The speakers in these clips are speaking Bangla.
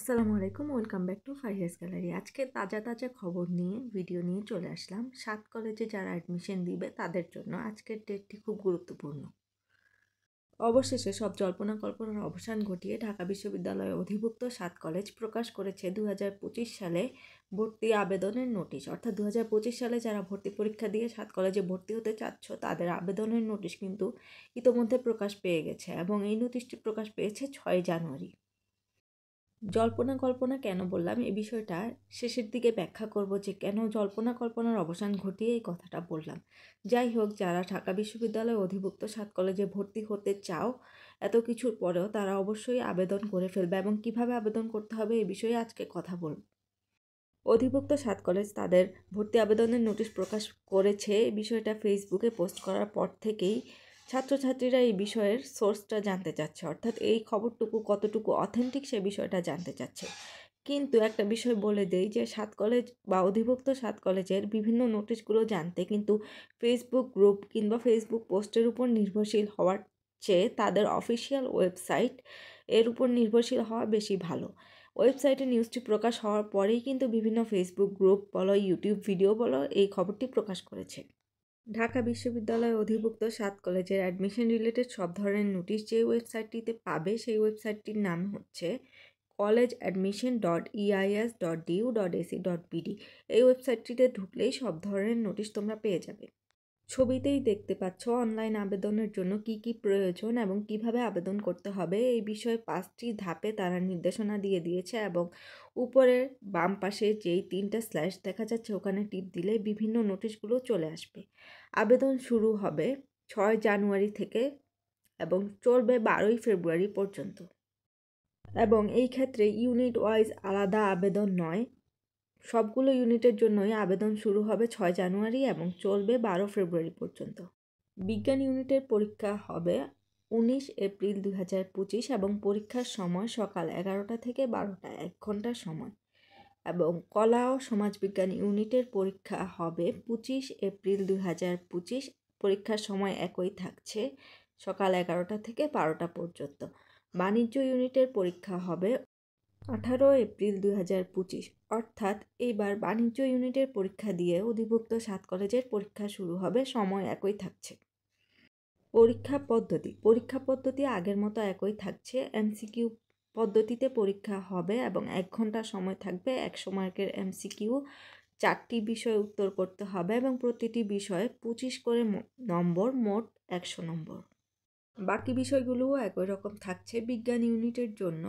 আসসালামু আলাইকুম, ওয়েলকাম ব্যাক টু ফারিয়াস গ্যালারি। আজকে তাজা তাজা খবর নিয়ে ভিডিও নিয়ে চলে আসলাম। 7 কলেজে যারা অ্যাডমিশন দিবে তাদের জন্য আজকের ডেটটি খুব গুরুত্বপূর্ণ। অবশেষে সব জল্পনা কল্পনার অবসান ঘটিয়ে ঢাকা বিশ্ববিদ্যালয়ে অধিভুক্ত 7 কলেজ প্রকাশ করেছে 2025 সালে ভর্তি আবেদনের নোটিশ। অর্থাৎ 2025 সালে যারা ভর্তি পরীক্ষা দিয়ে 7 কলেজে ভর্তি হতে চাচ্ছ তাদের আবেদনের নোটিশ কিন্তু ইতোমধ্যে প্রকাশ পেয়ে গেছে এবং এই নোটিশটি প্রকাশ পেয়েছে 6 জানুয়ারি। জল্পনা কল্পনা কেন বললাম এই বিষয়টা শেষের দিকে ব্যাখ্যা করব যে কেন জল্পনা কল্পনার অবসান ঘটিয়ে এই কথাটা বললাম। যাই হোক, যারা ঢাকা বিশ্ববিদ্যালয়ে অধিভুক্ত 7 কলেজে ভর্তি হতে চাও এত কিছুর পরেও তারা অবশ্যই আবেদন করে ফেলবে এবং কিভাবে আবেদন করতে হবে এই বিষয়ে আজকে কথা বলব। অধিভুক্ত 7 কলেজ তাদের ভর্তি আবেদনের নোটিশ প্রকাশ করেছে। এই বিষয়টা ফেসবুকে পোস্ট করার পর থেকেই ছাত্রছাত্রীরা এই বিষয়ের সোর্সটা জানতে চাচ্ছে, অর্থাৎ এই খবরটুকু কতটুকু অথেন্টিক সে বিষয়টা জানতে চাচ্ছে। কিন্তু একটা বিষয় বলে দেই যে 7 কলেজ বা অধিভুক্ত 7 কলেজের বিভিন্ন নোটিশগুলো জানতে কিন্তু ফেসবুক গ্রুপ কিংবা ফেসবুক পোস্টের উপর নির্ভরশীল হওয়ার চেয়ে তাদের অফিসিয়াল ওয়েবসাইট এর উপর নির্ভরশীল হওয়া বেশি ভালো। ওয়েবসাইটে নিউজটি প্রকাশ হওয়ার পরেই কিন্তু বিভিন্ন ফেসবুক গ্রুপ বলো, ইউটিউব ভিডিও বলো এই খবরটি প্রকাশ করেছে। ঢাকা বিশ্ববিদ্যালয়ে অধিভুক্ত 7 কলেজের অ্যাডমিশন রিলেটেড সব ধরনের নোটিশ যে ওয়েবসাইটটিতে পাবে সেই ওয়েবসাইটটির নাম হচ্ছে collegeadmission.eis.du.ac.bd। এই ওয়েবসাইটটিতে ঢুকলেই সব ধরনের নোটিশ তোমরা পেয়ে যাবে। ছবিতেই দেখতে পাচ্ছ অনলাইন আবেদনের জন্য কি কি প্রয়োজন এবং কিভাবে আবেদন করতে হবে এই বিষয়ে 5টি ধাপে তারা নির্দেশনা দিয়ে দিয়েছে এবং উপরের বাম পাশে যেই 3টা স্ল্যাশ দেখা যাচ্ছে ওখানে টিপ দিলে বিভিন্ন নোটিশগুলো চলে আসবে। আবেদন শুরু হবে 6 জানুয়ারি থেকে এবং চলবে 12ই ফেব্রুয়ারি পর্যন্ত। এবং এই ক্ষেত্রে ইউনিট ওয়াইজ আলাদা আবেদন নয়, সবগুলো ইউনিটের জন্যই আবেদন শুরু হবে 6 জানুয়ারি এবং চলবে 12 ফেব্রুয়ারি পর্যন্ত। বিজ্ঞান ইউনিটের পরীক্ষা হবে 19 এপ্রিল 2025 এবং পরীক্ষার সময় সকাল 11টা থেকে 12টা, 1 ঘন্টার সময়। এবং কলা ও সমাজবিজ্ঞান ইউনিটের পরীক্ষা হবে 25 এপ্রিল 2025, পরীক্ষার সময় একই থাকছে, সকাল 11টা থেকে 12টা পর্যন্ত। বাণিজ্য ইউনিটের পরীক্ষা হবে 18 এপ্রিল 2025, অর্থাৎ এইবার বাণিজ্য ইউনিটের পরীক্ষা দিয়ে অধিভুক্ত 7 কলেজের পরীক্ষা শুরু হবে, সময় একই থাকছে। পরীক্ষা পদ্ধতি আগের মতো একই থাকছে। এমসিকিউ পদ্ধতিতে পরীক্ষা হবে এবং 1 ঘন্টা সময় থাকবে। 100 মার্কের এমসিকিউ, 4টি বিষয় উত্তর করতে হবে এবং প্রতিটি বিষয়ে 25 করে নম্বর, মোট 100 নম্বর। বাকি বিষয়গুলোও একই রকম থাকছে। বিজ্ঞান ইউনিটের জন্য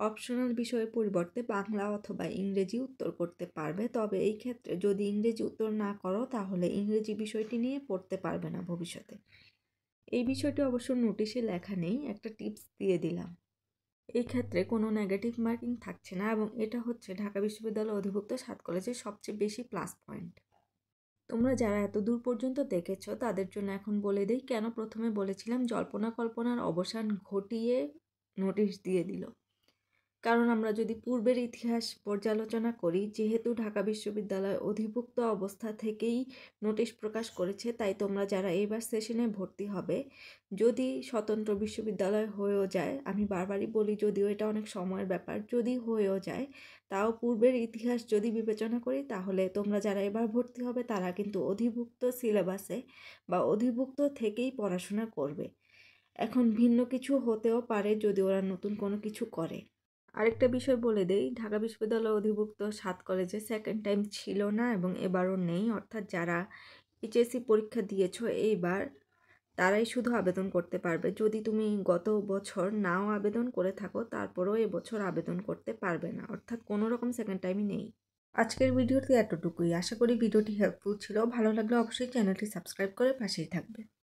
অপশনাল বিষয়ের পরিবর্তে বাংলা অথবা ইংরেজি উত্তর করতে পারবে, তবে এই ক্ষেত্রে যদি ইংরেজি উত্তর না করো তাহলে ইংরেজি বিষয়টি নিয়ে পড়তে পারবে না ভবিষ্যতে। এই বিষয়টি অবশ্য নোটিশে লেখা নেই, একটা টিপস দিয়ে দিলাম। এই ক্ষেত্রে কোনো নেগেটিভ মার্কিং থাকছে না এবং এটা হচ্ছে ঢাকা বিশ্ববিদ্যালয় অধিভুক্ত 7 কলেজের সবচেয়ে বেশি প্লাস পয়েন্ট। তোমরা যারা এত দূর পর্যন্ত দেখেছো তাদের জন্য এখন বলে দিই কেন প্রথমে বলেছিলাম জল্পনা কল্পনার অবসান ঘটিয়ে নোটিশ দিয়ে দিল। কারণ আমরা যদি পূর্বের ইতিহাস পর্যালোচনা করি, যেহেতু ঢাকা বিশ্ববিদ্যালয় অধিভুক্ত অবস্থা থেকেই নোটিশ প্রকাশ করেছে, তাই তোমরা যারা এইবার সেশনে ভর্তি হবে, যদি স্বতন্ত্র বিশ্ববিদ্যালয় হয়েও যায়, আমি বারবারই বলি যদিও এটা অনেক সময়ের ব্যাপার, যদি হয়েও যায় তাও পূর্বের ইতিহাস যদি বিবেচনা করি তাহলে তোমরা যারা এবার ভর্তি হবে তারা কিন্তু অধিভুক্ত সিলেবাসে বা অধিভুক্ত থেকেই পড়াশোনা করবে। এখন ভিন্ন কিছু হতেও পারে যদি ওরা নতুন কোনো কিছু করে। আরেকটা বিষয় বলে দেই, ঢাকা বিশ্ববিদ্যালয় অধিভুক্ত 7 কলেজে সেকেন্ড টাইম ছিল না এবং এবারও নেই, অর্থাৎ যারা এইচএসসি পরীক্ষা দিয়েছো এইবার তারাই শুধু আবেদন করতে পারবে। যদি তুমি গত বছর নাও আবেদন করে থাকো তারপরেও এবছর আবেদন করতে পারবে না, অর্থাৎ কোনো রকম সেকেন্ড টাইমই নেই। আজকের ভিডিওতে এতটুকুই। আশা করি ভিডিওটি হেল্পফুল ছিল। ভালো লাগলে অবশ্যই চ্যানেলটি সাবস্ক্রাইব করে পাশেই থাকবে।